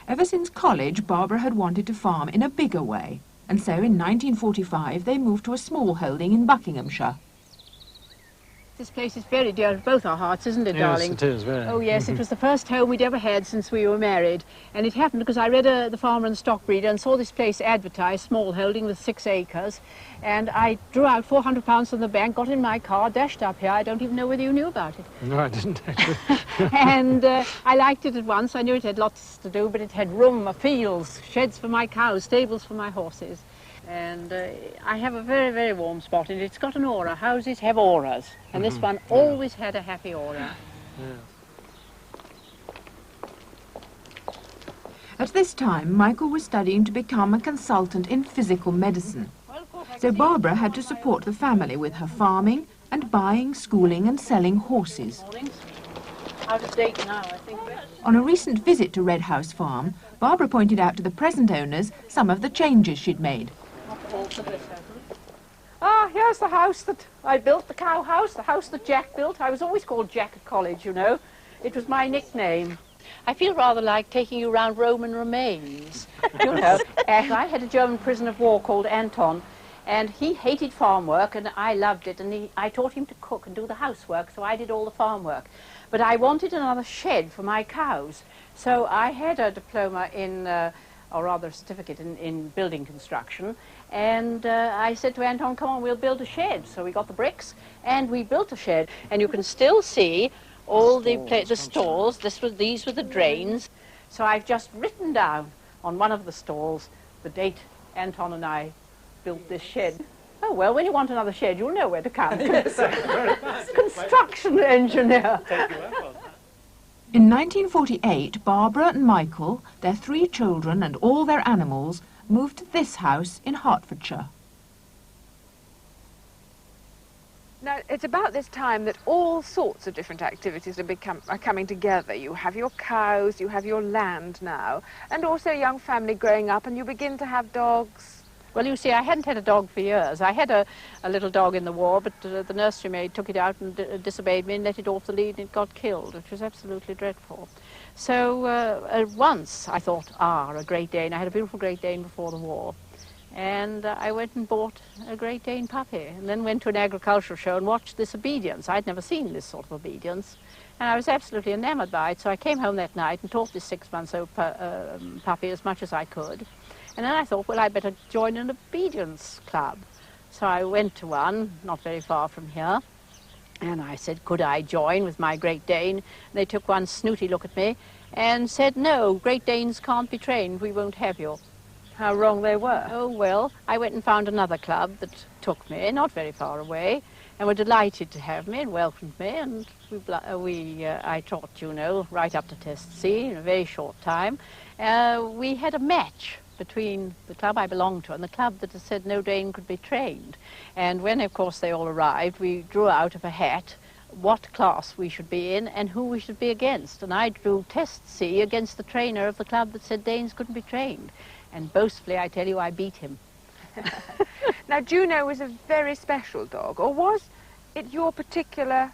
Ever since college, Barbara had wanted to farm in a bigger way, and so in 1945 they moved to a small holding in Buckinghamshire. This place is very dear to both our hearts, isn't it, darling? Yes, it is, very. Oh, yes, it was the first home we'd ever had since we were married. And it happened because I read The Farmer and the Stockbreeder and saw this place advertised, small holding with 6 acres. And I drew out £400 from the bank, got in my car, dashed up here. I don't even know whether you knew about it. No, I didn't actually. And I liked it at once. I knew it had lots to do, but it had room, fields, sheds for my cows, stables for my horses. And I have a very, very warm spot in it. It's got an aura. Houses have auras. And this one always had a happy aura. At this time, Michael was studying to become a consultant in physical medicine. So Barbara had to support the family with her farming and buying, schooling and selling horses. Out of date now, I think. On a recent visit to Red House Farm, Barbara pointed out to the present owners some of the changes she'd made. Ah, here's the house that I built, the cow house, the house that Jack built. I was always called Jack at college, you know. It was my nickname. I feel rather like taking you round Roman remains, you know. And I had a German prisoner of war called Anton, and he hated farm work, and I loved it. And I taught him to cook and do the housework, so I did all the farm work. But I wanted another shed for my cows, so I had a diploma in, or rather a certificate in building construction. And I said to Anton, come on, we'll build a shed. So we got the bricks and we built a shed. And you can still see all the stalls. These were the drains. So I've just written down on one of the stalls the date Anton and I built this shed. Oh, well, when you want another shed, you'll know where to come. Construction engineer. In 1948, Barbara and Michael, their 3 children and all their animals moved to this house in Hertfordshire. Now, it's about this time that all sorts of different activities are coming together. You have your cows, you have your land now, and also a young family growing up, and you begin to have dogs. Well, you see, I hadn't had a dog for years. I had a little dog in the war, but the nursery maid took it out and disobeyed me and let it off the lead, and it got killed, which was absolutely dreadful. So at once I thought, a Great Dane. I had a beautiful Great Dane before the war. And I went and bought a Great Dane puppy, and then went to an agricultural show and watched this obedience. I'd never seen this sort of obedience, and I was absolutely enamored by it. So I came home that night and taught this 6-month-old puppy as much as I could. And then I thought, well, I'd better join an obedience club. So I went to one, not very far from here, and I said, could I join with my Great Dane? And they took one snooty look at me and said, no, Great Danes can't be trained, we won't have you. How wrong they were. Oh, well, I went and found another club that took me, not very far away, and were delighted to have me and welcomed me, and I taught Juno right up to Test C in a very short time. We had a match between the club I belonged to and the club that had said no Dane could be trained. And when, of course, they all arrived, we drew out of a hat what class we should be in and who we should be against. And I drew Test C against the trainer of the club that said Danes couldn't be trained. And boastfully, I tell you, I beat him. Now, Juno was a very special dog, or was it your particular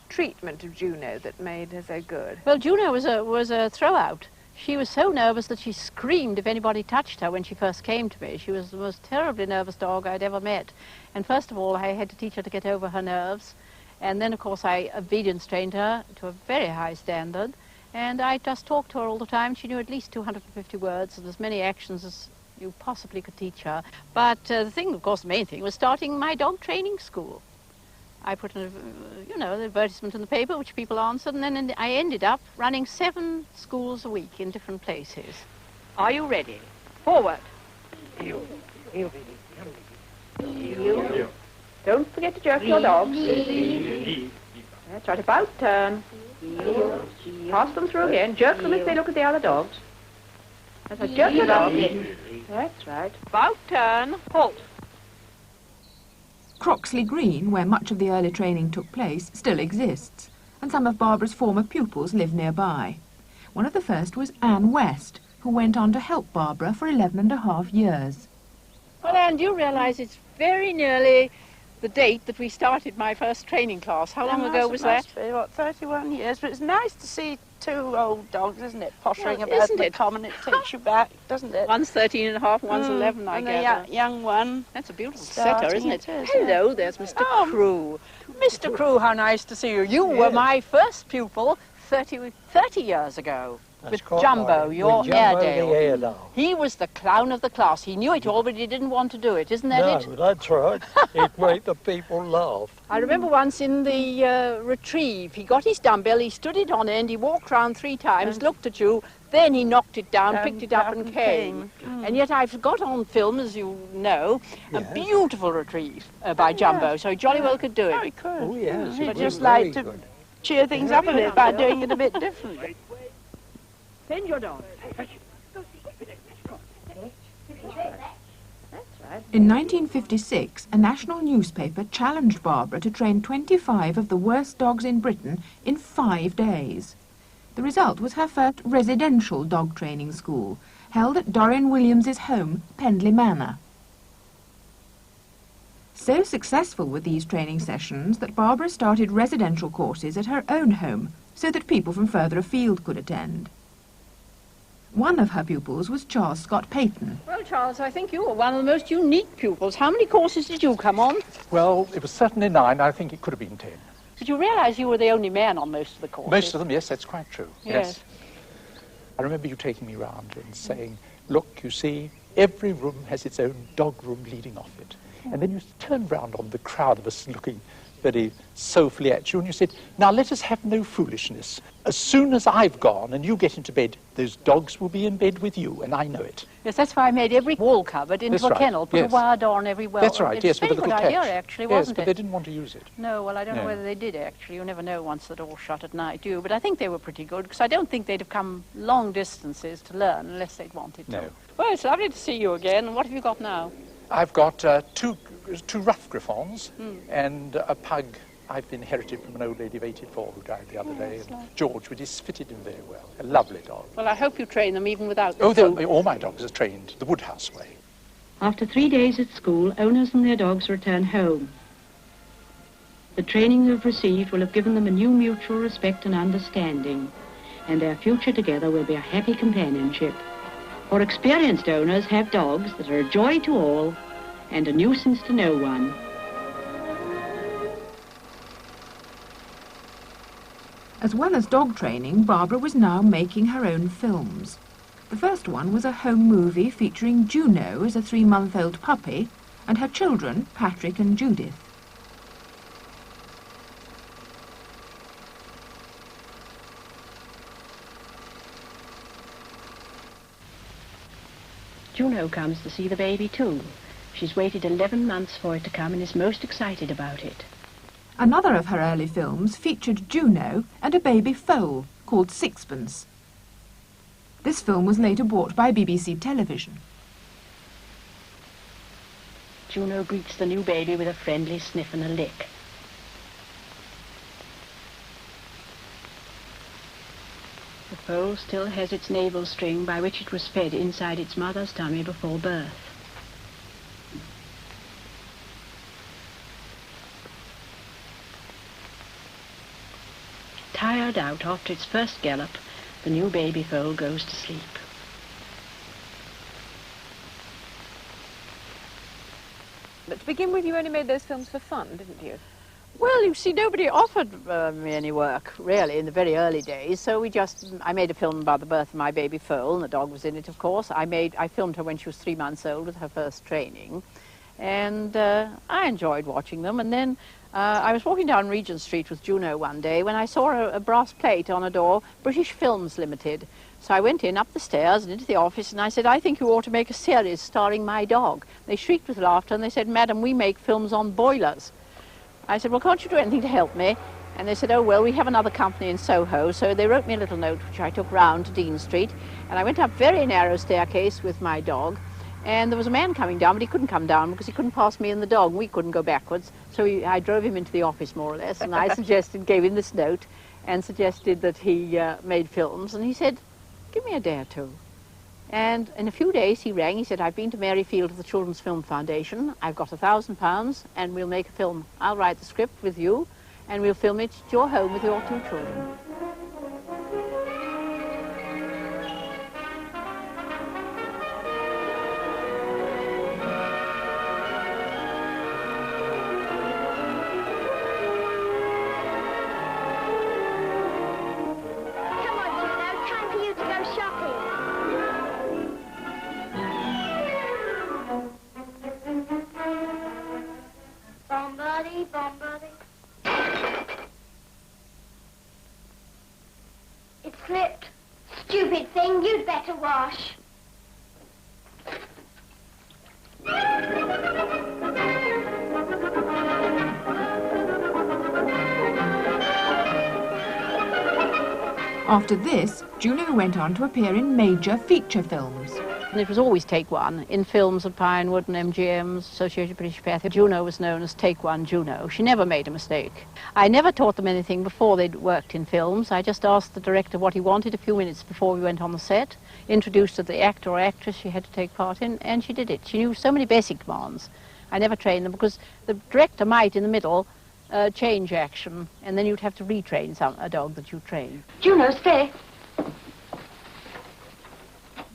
treatment of Juno that made her so good? Well, Juno was a throwout. She was so nervous that she screamed if anybody touched her when she first came to me. She was the most terribly nervous dog I'd ever met. And first of all, I had to teach her to get over her nerves. And then, of course, I obedience trained her to a very high standard. And I just talked to her all the time. She knew at least 250 words and as many actions as you possibly could teach her. But the thing, of course, the main thing was starting my dog training school. I put an advertisement in the paper, which people answered, and then I ended up running 7 schools a week in different places. Are you ready? Forward. You. Don't forget to jerk your dogs. That's right, about turn. Pass them through again. Jerk them if they look at the other dogs. That's right, jerk your dogs. That's right. About turn. Halt. Croxley Green, where much of the early training took place, still exists, and some of Barbara's former pupils live nearby. One of the first was Anne West, who went on to help Barbara for 11.5 years. Well, Anne, do you realise it's very nearly the date that we started my first training class. How long ago was that? Must be, what, 31 years. But it's nice to see two old dogs, isn't it, pottering Well, about isn't the it? common. It takes you back, doesn't it? One's 13 and a half, one's 11, I and gather. the young one. That's a beautiful starting setter, isn't it? it is, Hello, there's Mr. Oh. Crew. Mr. Crew, how nice to see you. You were my first pupil 30 years ago. That's with quite Jumbo, right. your With Jumbo the Airedale. Airedale. He was the clown of the class. He knew it all, but he didn't want to do it. Isn't that it? No, that's right. He'd make the people laugh. I remember once in the retrieve, he got his dumbbell, he stood it on end, he walked round 3 times, looked at you, then he knocked it down, picked it up and came. And yet I've got on film, as you know, a beautiful retrieve by Jumbo, so he jolly well could do it. Very good. Oh, yes. He'd it just was like very to good. cheer things up a bit by doing it a bit differently. Send your dog. In 1956, a national newspaper challenged Barbara to train 25 of the worst dogs in Britain in 5 days. The result was her first residential dog training school, held at Dorien Williams's home, Pendley Manor. So successful were these training sessions that Barbara started residential courses at her own home, so that people from further afield could attend. One of her pupils was Charles Scott Payton. Well, Charles, I think you were one of the most unique pupils. How many courses did you come on? Well, it was certainly 9. I think it could have been 10. But you realise you were the only man on most of the courses. Most of them, yes, that's quite true. Yes. I remember you taking me round and saying, look, you see, every room has its own dog room leading off it. And then you turned round on the crowd of us looking very soulfully at you, and you said, now let us have no foolishness. As soon as I've gone and you get into bed, those dogs will be in bed with you, and I know it. Yes, that's why I made every wall cupboard into That's a right, kennel, put yes. a wire door on every well. That's right, yes, It's with a a very little good idea, catch. actually, Yes, wasn't but it? they didn't want to use it. No, well, I don't know No. whether they did, actually. You never know once the door's shut at night, do you? But I think they were pretty good, because I don't think they'd have come long distances to learn unless they'd wanted to. No. Well, it's lovely to see you again. What have you got now? I've got two rough griffons and a pug I've inherited from an old lady of 84 who died the other day. And George, which is fitted in very well. A lovely dog. Well, I hope you train them even without Oh, food. all my dogs are trained the Woodhouse way. After 3 days at school, owners and their dogs return home. The training they've received will have given them a new mutual respect and understanding, and their future together will be a happy companionship. For experienced owners have dogs that are a joy to all and a nuisance to no one. As well as dog training, Barbara was now making her own films. The first one was a home movie featuring Juno as a 3-month-old puppy and her children, Patrick and Judith. Juno comes to see the baby too. She's waited 11 months for it to come and is most excited about it. Another of her early films featured Juno and a baby foal called Sixpence. This film was later bought by BBC Television. Juno greets the new baby with a friendly sniff and a lick. The foal still has its navel string by which it was fed inside its mother's tummy before birth. Tired out after its first gallop, the new baby foal goes to sleep. But to begin with, you only made those films for fun, didn't you? Well, you see, nobody offered me any work, really, in the very early days. So I made a film about the birth of my baby foal, and the dog was in it, of course. I filmed her when she was 3 months old with her first training. And I enjoyed watching them. And then I was walking down Regent Street with Juno one day when I saw a brass plate on a door, British Films Limited. So I went in, up the stairs and into the office, and I said, I think you ought to make a series starring my dog. They shrieked with laughter, and they said, Madam, we make films on boilers. I said, well, can't you do anything to help me? And they said, oh, well, we have another company in Soho. So they wrote me a little note, which I took round to Dean Street, and I went up very narrow staircase with my dog. And there was a man coming down, but he couldn't come down because he couldn't pass me and the dog. We couldn't go backwards. So I drove him into the office, more or less, and I gave him this note and suggested that he made films. And he said, give me a day or two. And in a few days he rang, he said, I've been to Maryfield of the Children's Film Foundation, I've got £1,000 and we'll make a film. I'll write the script with you and we'll film it at your home with your 2 children. It slipped. Stupid thing, you'd better wash. After this, Juno went on to appear in major feature films. And it was always Take One. In films of Pinewood and MGM's Associated British Theatre, Juno was known as Take One Juno. She never made a mistake. I never taught them anything before they'd worked in films. I just asked the director what he wanted a few minutes before we went on the set, introduced her to the actor or actress she had to take part in, and she did it. She knew so many basic commands. I never trained them because the director might, in the middle, change action, and then you'd have to retrain a dog that you train. Juno, stay.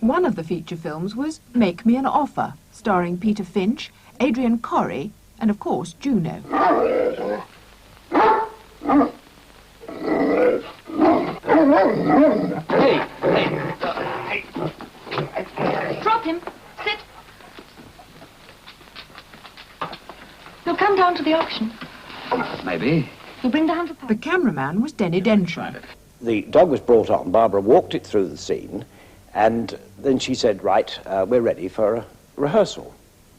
One of the feature films was Make Me an Offer, starring Peter Finch, Adrian Corrie, and of course Juno. Drop him. Sit. He'll come down to the auction. Maybe. He'll bring down £100. The cameraman was Denny Densham. The dog was brought on. Barbara walked it through the scene, and then she said, right, we're ready for a rehearsal.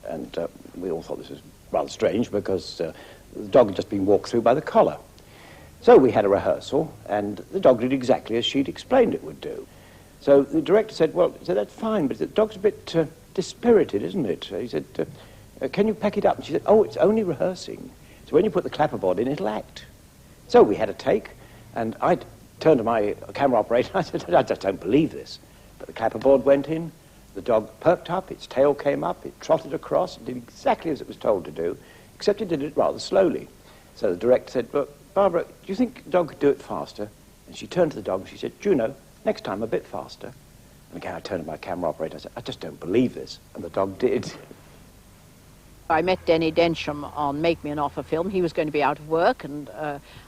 And we all thought this was rather strange because the dog had just been walked through by the collar. So we had a rehearsal, and the dog did exactly as she'd explained it would do. So the director said, well, that's fine, but the dog's a bit dispirited, isn't it? He said, can you pack it up? And she said, oh, it's only rehearsing. So when you put the clapperboard in, it'll act. So we had a take, and I turned to my camera operator, and I said, I just don't believe this. But the clapperboard went in, the dog perked up, its tail came up, it trotted across, and did exactly as it was told to do, except it did it rather slowly. So the director said, but Barbara, do you think the dog could do it faster? And she turned to the dog and she said, Juno, next time a bit faster. And again I turned to my camera operator, I said, I just don't believe this. And the dog did. I met Denny Densham on Make Me an Offer film. He was going to be out of work, and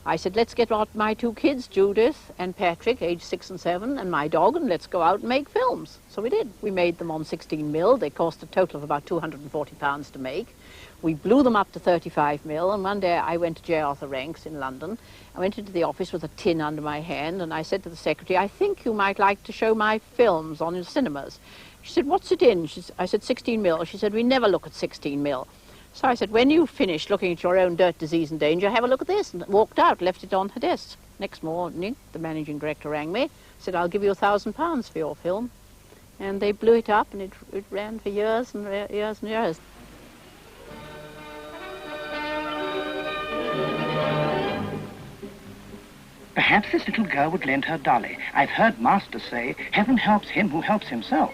I said, let's get out my 2 kids, Judith and Patrick, aged 6 and 7, and my dog, and let's go out and make films. So we did. We made them on 16mm. They cost a total of about £240 to make. We blew them up to 35mm, and one day I went to J. Arthur Ranks in London. I went into the office with a tin under my hand, and I said to the secretary, I think you might like to show my films on your cinemas. She said, what's it in? I said, 16mm. She said, we never look at 16mm. So I said, when you finish looking at your own Dirt, Disease and Danger, have a look at this. And walked out, left it on her desk. Next morning, the managing director rang me, said, I'll give you £1,000 for your film. And they blew it up, and it ran for years and years and years. Perhaps this little girl would lend her dolly. I've heard Master say, heaven helps him who helps himself.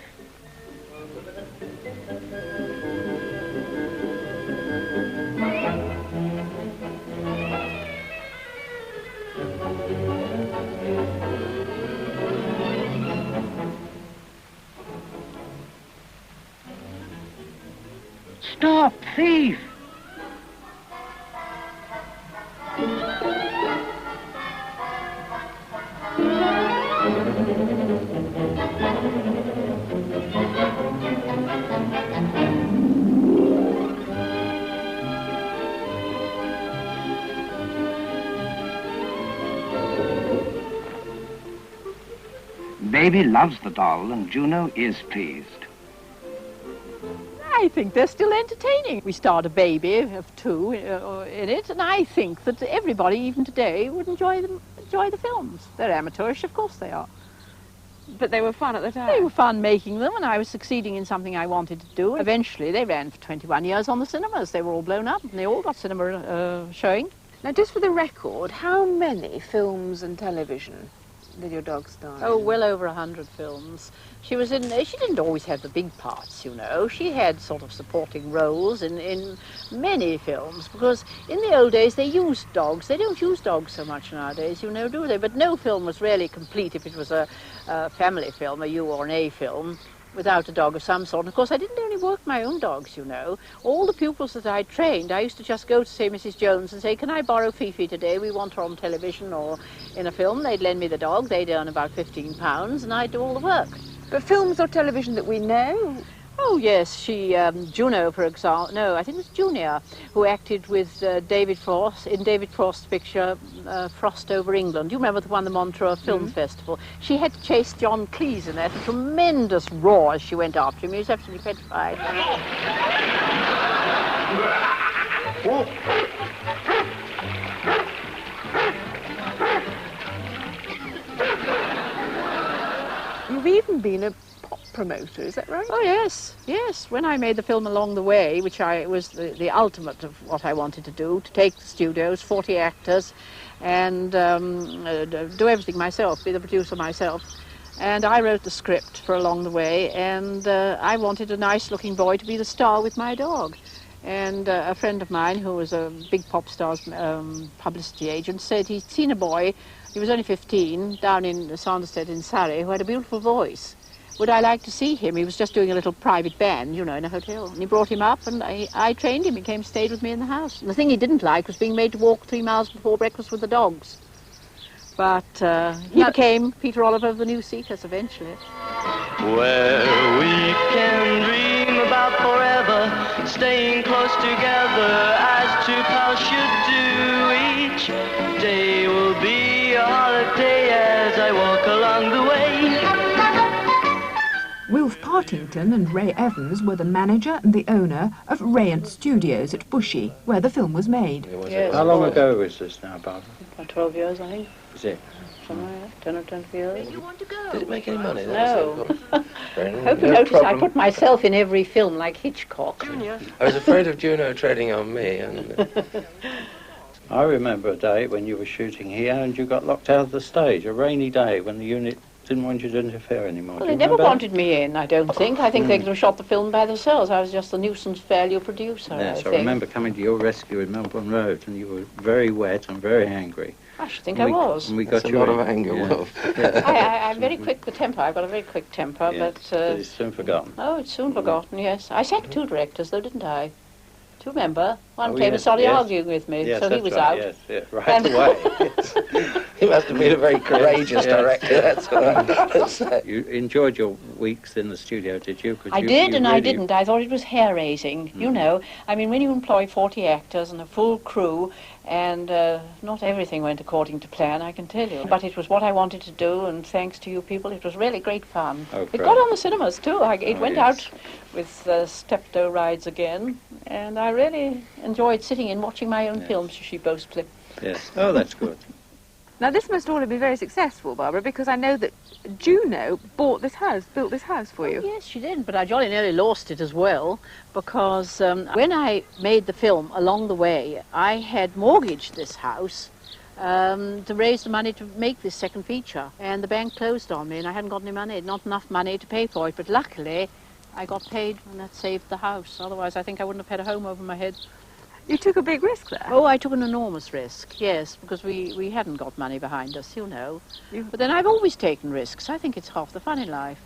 Stop, thief! Baby loves the doll, and Juno is pleased. I think they're still entertaining. We starred a baby of 2 in it, and I think that everybody, even today, would enjoy the films. They're amateurish, of course they are. But they were fun at the time. They were fun making them, and I was succeeding in something I wanted to do. Eventually, they ran for 21 years on the cinemas. They were all blown up, and they all got cinema showing. Now, just for the record, how many films and television did your dog star in? Oh, well over 100 films. She was in, she didn't always have the big parts, you know. She had sort of supporting roles in many films, because in the old days they used dogs. They don't use dogs so much nowadays, you know, do they? But no film was really complete if it was a family film, a U or an A film, without a dog of some sort. And of course, I didn't only work my own dogs, you know. All the pupils that I trained, I used to just go to, say, Mrs. Jones and say, can I borrow Fifi today? We want her on television or in a film. They'd lend me the dog. They'd earn about £15, and I'd do all the work. But films or television that we know? Oh, yes, she, Juno, for example, no, I think it was Junior, who acted with David Frost, in David Frost's picture, Frost Over England. Do you remember the one, the Montreux Film Festival? She had to chase John Cleese in that, a tremendous roar as she went after him. He was absolutely petrified. You've even been a pop promoter, is that right? Oh, yes, yes. When I made the film Along the Way, which was the ultimate of what I wanted to do, to take the studios, 40 actors, and do everything myself, be the producer myself. And I wrote the script for Along the Way, and I wanted a nice-looking boy to be the star with my dog. And a friend of mine, who was a big pop star's publicity agent, said he'd seen a boy, he was only 15, down in Sanderstead in Surrey, who had a beautiful voice. Would I like to see him? He was just doing a little private band, you know, in a hotel. And he brought him up, and I trained him. He stayed with me in the house. And the thing he didn't like was being made to walk 3 miles before breakfast with the dogs. But he became Peter Oliver of the New Seekers eventually. Where we can dream about forever, staying close together as two pals should do. Each day will be a holiday as I walk along the way. Wilf Partington and Ray Evans were the manager and the owner of Rayant Studios at Bushy, where the film was made. Yes. How long ago was this now, Barbara? About 12 years, I think. Is it? Somewhere, 10 or 20 years. You want to go? Did it make any money? No. Hope you notice I put myself in every film like Hitchcock. I was afraid of Juno treading on me. And I remember a day when you were shooting here and you got locked out of the stage, a rainy day when the unit didn't want you to interfere anymore. Well, they never wanted me in, I don't think. I think they could have shot the film by themselves. I was just a nuisance value producer, Yes, I I remember coming to your rescue in Melbourne Road and you were very wet and very angry. I should think I was. And we got That's you a lot in. of anger, Yeah. Wilf. I'm very quick with temper. I've got a very quick temper, Yeah, but... it's soon forgotten. Oh, it's soon forgotten, yes. I sacked 2 directors, though, didn't I? Do you remember? One Oh, came and yes, started yes. arguing with me, Yes, so he that's was right, out. Yes, yeah, right And- away. He must have been a very courageous director. That's what I You enjoyed your weeks in the studio, did you? 'Cause I you did and I really- didn't. I thought it was hair-raising, you know. I mean, when you employ 40 actors and a full crew, and not everything went according to plan, I can tell you. But it was what I wanted to do, and thanks to you people, it was really great fun. Oh, It great. got on the cinemas, too. It Oh, went yes. out with Steptoe rides again, and I really enjoyed sitting and watching my own Yes. films, she boastfully. Yes. Oh, that's good. Now, this must all have been very successful, Barbara, because I know that Juno built this house for you. Yes, she did, but I jolly nearly lost it as well, because when I made the film Along the Way, I had mortgaged this house to raise the money to make this second feature, and the bank closed on me, and I hadn't got any money, not enough money to pay for it, but luckily I got paid, and that saved the house. Otherwise, I think I wouldn't have had a home over my head. You took a big risk there. Oh, I took an enormous risk, yes, because we hadn't got money behind us, you know. But then I've always taken risks. I think it's half the fun in life.